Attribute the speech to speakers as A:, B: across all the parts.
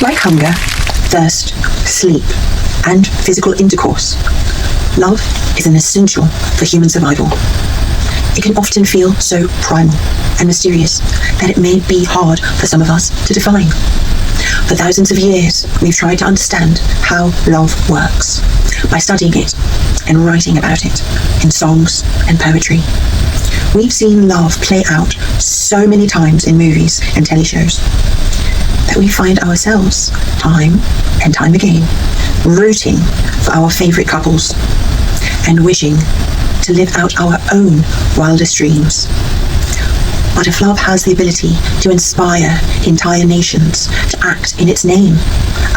A: Like hunger, thirst, sleep, and physical intercourse, love is an essential for human survival. It can often feel so primal and mysterious that it may be hard for some of us to define. For thousands of years, we've tried to understand how love works by studying it and writing about it in songs and poetry. We've seen love play out so many times in movies and teleshows that we find ourselves, time and time again, rooting for our favourite couples and wishing to live out our own wildest dreams. But if love has the ability to inspire entire nations to act in its name,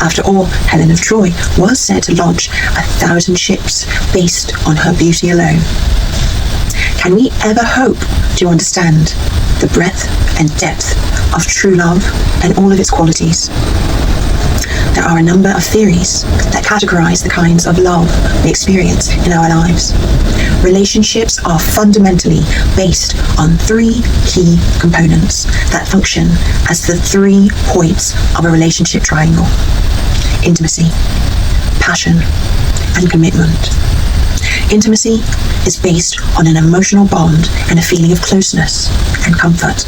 A: after all, Helen of Troy was said to launch 1,000 ships based on her beauty alone. Can we ever hope to understand the breadth and depth of true love and all of its qualities? There are a number of theories that categorize the kinds of love we experience in our lives. Relationships are fundamentally based on three key components that function as the 3 points of a relationship triangle: intimacy, passion, and commitment. Intimacy is based on an emotional bond and a feeling of closeness and comfort.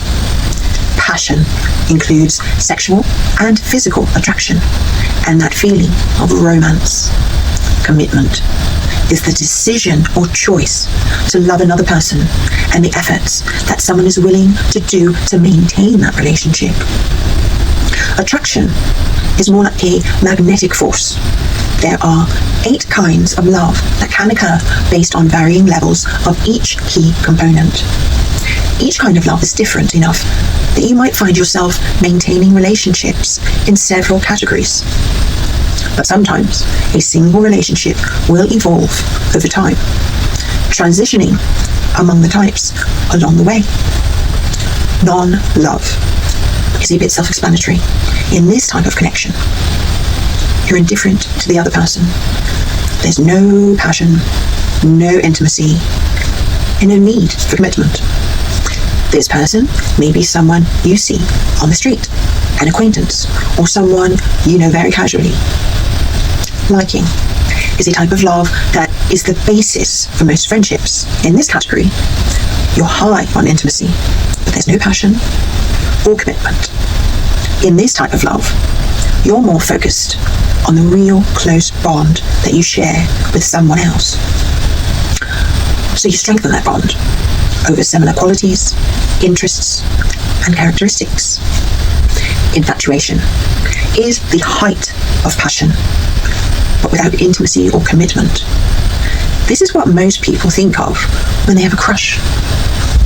A: Passion includes sexual and physical attraction and that feeling of romance. Commitment is the decision or choice to love another person and the efforts that someone is willing to do to maintain that relationship. Attraction is more like a magnetic force. There are 8 kinds of love that can occur based on varying levels of each key component. Each kind of love is different enough that you might find yourself maintaining relationships in several categories. But sometimes a single relationship will evolve over time, transitioning among the types along the way. Non-love is a bit self-explanatory. In this type of connection, you're indifferent to the other person. There's no passion, no intimacy, and no need for commitment. This person may be someone you see on the street, an acquaintance, or someone you know very casually. Liking is a type of love that is the basis for most friendships. In this category, you're high on intimacy, but there's no passion or commitment. In this type of love, you're more focused on the real close bond that you share with someone else. So you strengthen that bond over similar qualities, interests, and characteristics. Infatuation is the height of passion, but without intimacy or commitment. This is what most people think of when they have a crush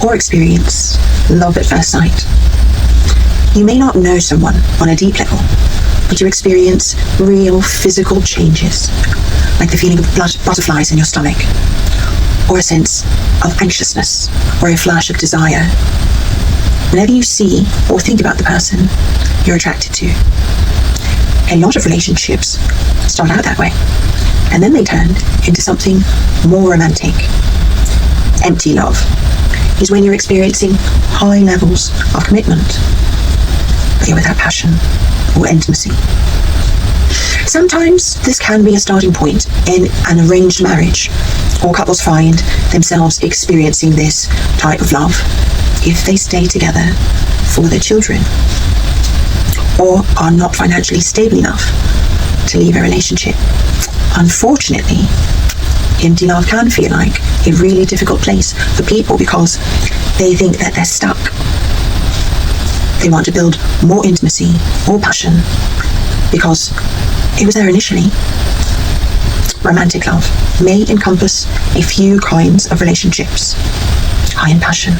A: or experience love at first sight. You may not know someone on a deep level, but you experience real physical changes, like the feeling of butterflies in your stomach, or a sense of anxiousness, or a flash of desire. Whenever you see or think about the person you're attracted to. A lot of relationships start out that way, and then they turn into something more romantic. Empty love is when you're experiencing high levels of commitment, but you're without passion or intimacy. Sometimes this can be a starting point in an arranged marriage, or couples find themselves experiencing this type of love if they stay together for their children, or are not financially stable enough to leave a relationship. Unfortunately, empty love can feel like a really difficult place for people because they think that they're stuck. They want to build more intimacy, more passion, because it was there initially. Romantic love may encompass a few kinds of relationships, high in passion,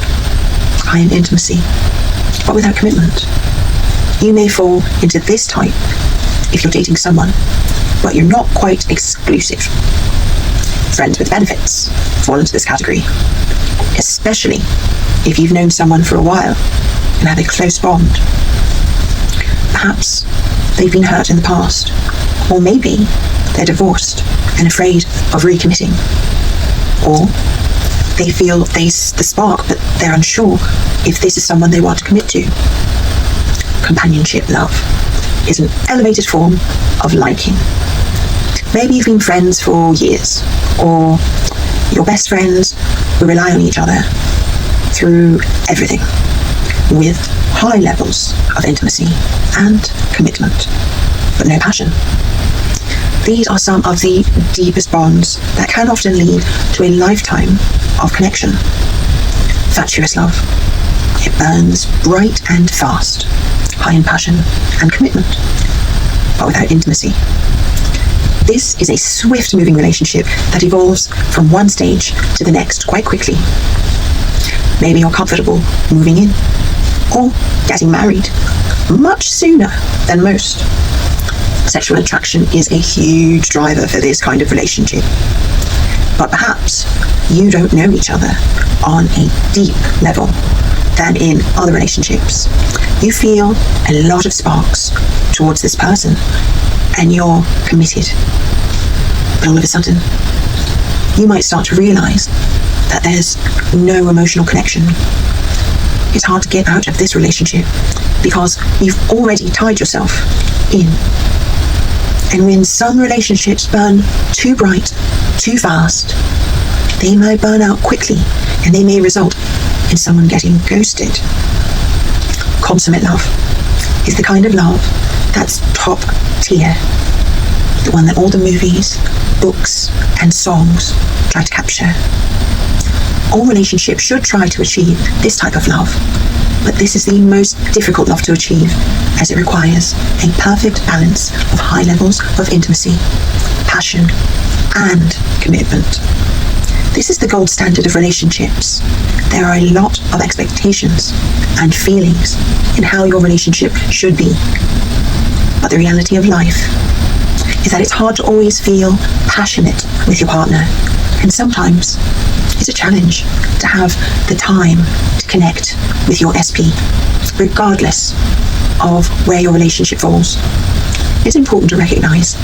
A: high in intimacy, but without commitment. You may fall into this type if you're dating someone, but you're not quite exclusive. Friends with benefits fall into this category, especially if you've known someone for a while and have a close bond. Perhaps they've been hurt in the past, or maybe they're divorced and afraid of recommitting, or they feel the spark but they're unsure if this is someone they want to commit to. Companionship love is an elevated form of liking. Maybe you've been friends for years, or you're best friends who rely on each other through everything, with high levels of intimacy and commitment, but no passion. These are some of the deepest bonds that can often lead to a lifetime of connection. Fatuous love. It burns bright and fast, high in passion and commitment, but without intimacy. This is a swift-moving relationship that evolves from one stage to the next quite quickly. Maybe you're comfortable moving in or getting married much sooner than most. Sexual attraction is a huge driver for this kind of relationship. But perhaps you don't know each other on a deep level than in other relationships. You feel a lot of sparks towards this person and you're committed. But all of a sudden, you might start to realize that there's no emotional connection. It's hard to get out of this relationship because you've already tied yourself in. And when some relationships burn too bright, too fast, they may burn out quickly and they may result in someone getting ghosted. Consummate love is the kind of love that's top tier. The one that all the movies, books and songs try to capture. All relationships should try to achieve this type of love, but this is the most difficult love to achieve as it requires a perfect balance of high levels of intimacy, passion and commitment. This is the gold standard of relationships. There are a lot of expectations and feelings in how your relationship should be. But the reality of life is that it's hard to always feel passionate with your partner, and sometimes it's a challenge to have the time to connect with your SP, regardless of where your relationship falls. It's important to recognize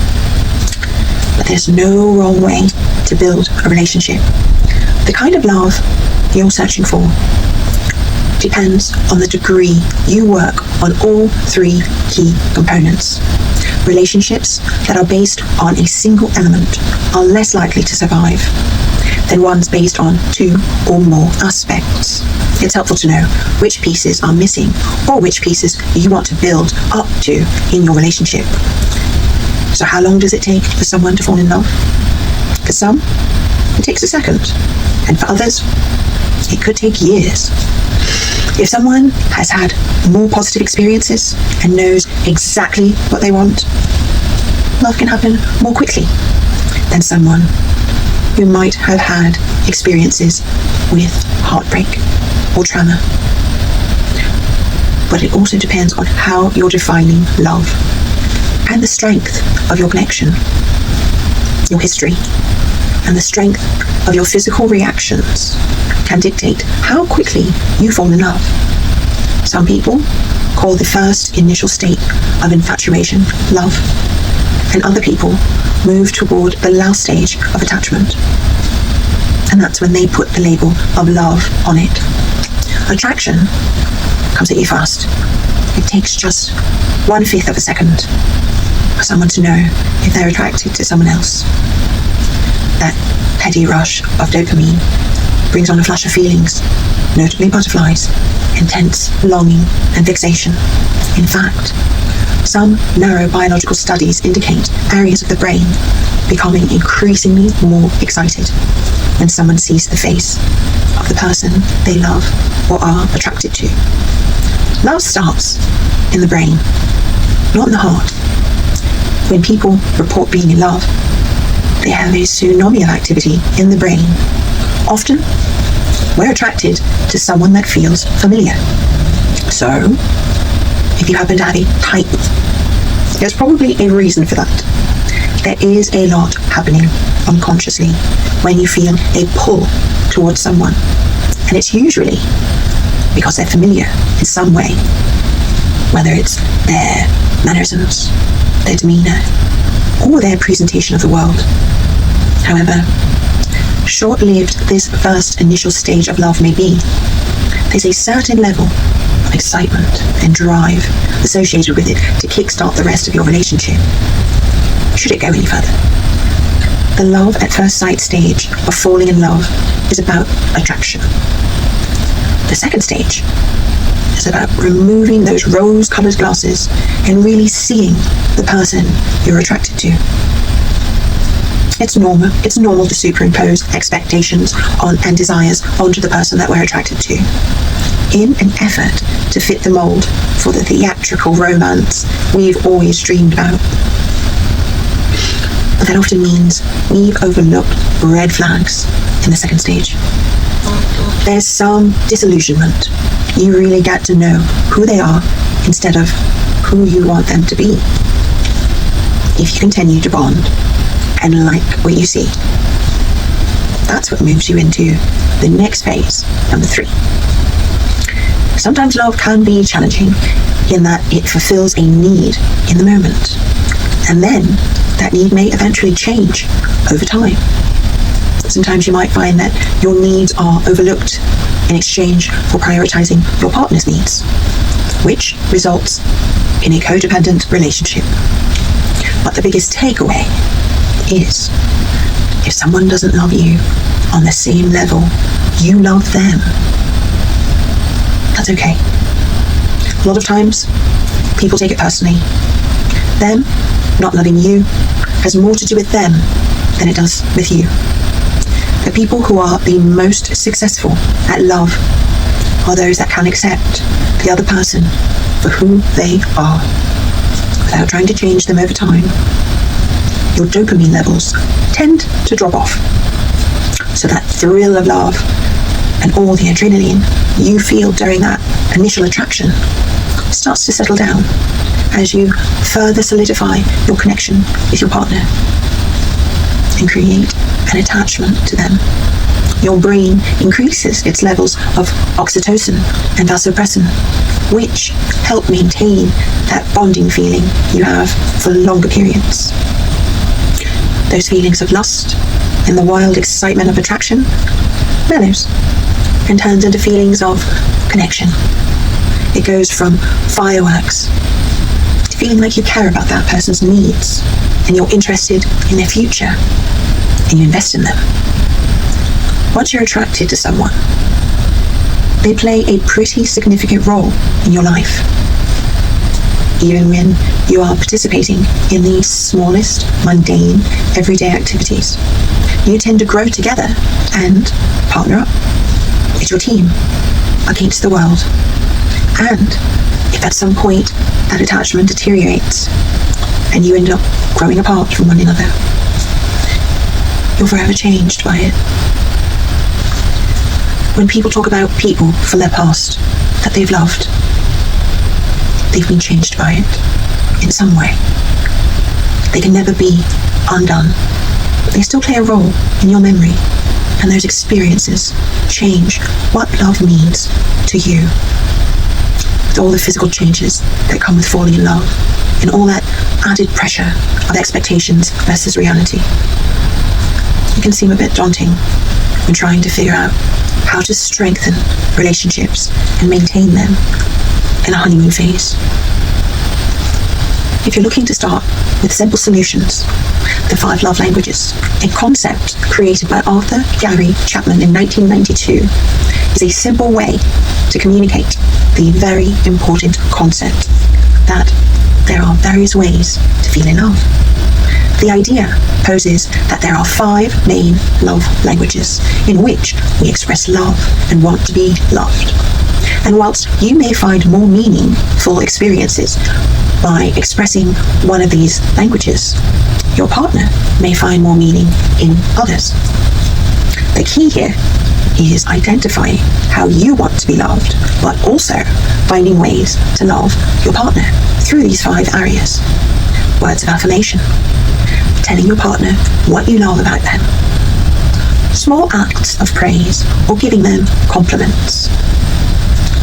A: that there's no wrong way to build a relationship. The kind of love you're searching for depends on the degree you work on all three key components. Relationships that are based on a single element are less likely to survive than ones based on two or more aspects. It's helpful to know which pieces are missing or which pieces you want to build up to in your relationship. So how long does it take for someone to fall in love? For some, it takes a second, and for others, it could take years. If someone has had more positive experiences and knows exactly what they want, love can happen more quickly than someone who might have had experiences with heartbreak or trauma. But it also depends on how you're defining love and the strength of your connection, your history, and the strength of your physical reactions can dictate how quickly you fall in love. Some people call the first initial state of infatuation love, and other people move toward the last stage of attachment, and that's when they put the label of love on it. Attraction comes at you fast. It takes just 1/5 of a second for someone to know if they're attracted to someone else. That heady rush of dopamine brings on a flash of feelings, notably butterflies, intense longing and fixation. In fact, some neurobiological studies indicate areas of the brain becoming increasingly more excited when someone sees the face of the person they love or are attracted to. Love starts in the brain, not in the heart. When people report being in love, they have a tsunami of activity in the brain. Often, we're attracted to someone that feels familiar. So, if you happen to have a type, there's probably a reason for that. There is a lot happening unconsciously when you feel a pull towards someone. And it's usually because they're familiar in some way, whether it's their mannerisms, their demeanor, or their presentation of the world. However, short-lived this first initial stage of love may be, there's a certain level of excitement and drive associated with it to kickstart the rest of your relationship, should it go any further. The love at first sight stage of falling in love is about attraction. The second stage is about removing those rose-colored glasses and really seeing the person you're attracted to. It's normal to superimpose expectations on and desires onto the person that we're attracted to, in an effort to fit the mold for the theatrical romance we've always dreamed about. But that often means we've overlooked red flags in the second stage. There's some disillusionment. You really get to know who they are instead of who you want them to be. If you continue to bond and like what you see, that's what moves you into the next phase, number 3. Sometimes love can be challenging in that it fulfills a need in the moment, and then that need may eventually change over time. Sometimes you might find that your needs are overlooked in exchange for prioritizing your partner's needs, which results in a codependent relationship. But the biggest takeaway is, if someone doesn't love you on the same level you love them, that's okay. A lot of times, people take it personally. Them not loving you has more to do with them than it does with you. The people who are the most successful at love are those that can accept the other person for who they are without trying to change them over time. Your dopamine levels tend to drop off, so that thrill of love and all the adrenaline you feel during that initial attraction starts to settle down as you further solidify your connection with your partner and create an attachment to them. Your brain increases its levels of oxytocin and vasopressin, which help maintain that bonding feeling you have for longer periods. Those feelings of lust and the wild excitement of attraction mellows and turns into feelings of connection. It goes from fireworks to feeling like you care about that person's needs and you're interested in their future and you invest in them. Once you're attracted to someone, they play a pretty significant role in your life. Even when you are participating in the smallest, mundane, everyday activities, you tend to grow together and partner up. It's your team against the world. And if at some point that attachment deteriorates and you end up growing apart from one another, you're forever changed by it. When people talk about people from their past that they've loved, they've been changed by it in some way. They can never be undone. They still play a role in your memory, and those experiences change what love means to you. With all the physical changes that come with falling in love, and all that added pressure of expectations versus reality, it can seem a bit daunting when trying to figure out how to strengthen relationships and maintain them in a honeymoon phase. If you're looking to start with simple solutions, the 5 love languages, a concept created by Arthur Gary Chapman in 1992, is a simple way to communicate the very important concept that there are various ways to feel in love. The idea poses that there are 5 main love languages in which we express love and want to be loved. And whilst you may find more meaningful experiences by expressing one of these languages, your partner may find more meaning in others. The key here is identifying how you want to be loved, but also finding ways to love your partner through these 5 areas. Words of affirmation, telling your partner what you love about them. Small acts of praise or giving them compliments.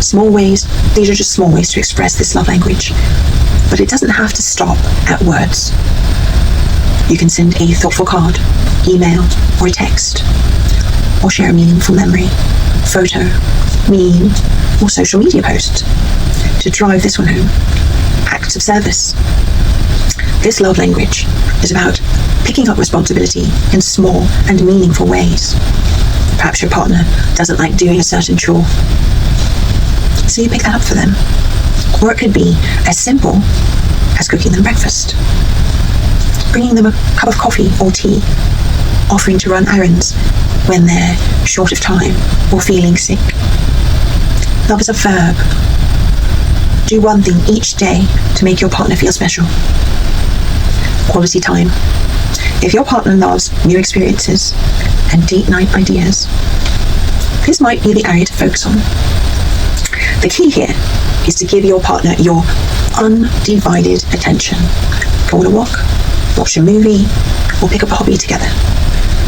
A: Small ways, these are just small ways to express this love language, but it doesn't have to stop at words. You can send a thoughtful card, email, or a text. or share a meaningful memory, photo, meme, or social media post. To drive this one home, acts of service. This love language is about picking up responsibility in small and meaningful ways. Perhaps your partner doesn't like doing a certain chore, so you pick that up for them. Or it could be as simple as cooking them breakfast, bringing them a cup of coffee or tea, offering to run errands when they're short of time or feeling sick. Love is a verb. Do one thing each day to make your partner feel special. Quality time. If your partner loves new experiences and date night ideas, this might be the area to focus on. The key here is to give your partner your undivided attention. Go on a walk, watch a movie, or pick up a hobby together.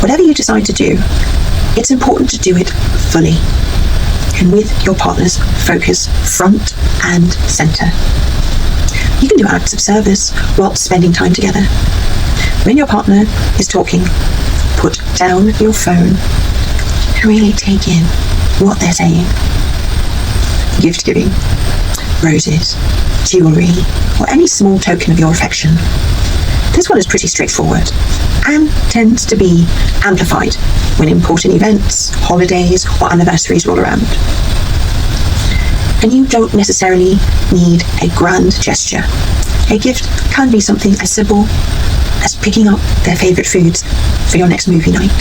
A: Whatever you decide to do, it's important to do it fully and with your partner's focus front and center. You can do acts of service while spending time together. When your partner is talking, put down your phone and really take in what they're saying. Gift giving, roses, jewelry, or any small token of your affection. This one is pretty straightforward and tends to be amplified when important events, holidays, or anniversaries roll around. And you don't necessarily need a grand gesture. A gift can be something as simple as picking up their favorite foods for your next movie night.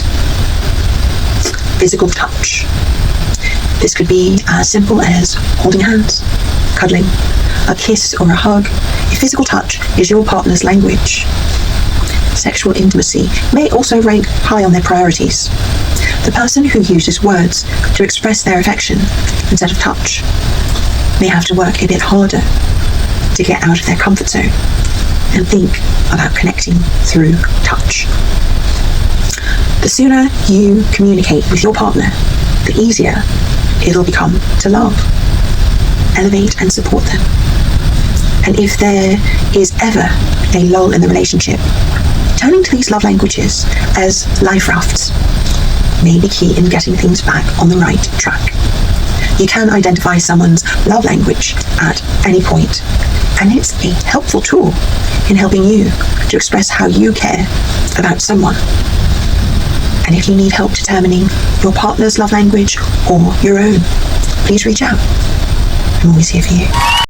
A: Physical touch. This could be as simple as holding hands, cuddling, a kiss or a hug. If physical touch is your partner's language. Sexual intimacy may also rank high on their priorities. The person who uses words to express their affection instead of touch may have to work a bit harder to get out of their comfort zone and think about connecting through touch. The sooner you communicate with your partner, the easier it'll become to love, elevate and support them. And if there is ever a lull in the relationship, turning to these love languages as life rafts may be key in getting things back on the right track. You can identify someone's love language at any point, and it's a helpful tool in helping you to express how you care about someone. And if you need help determining your partner's love language or your own, please reach out. I'm always here for you.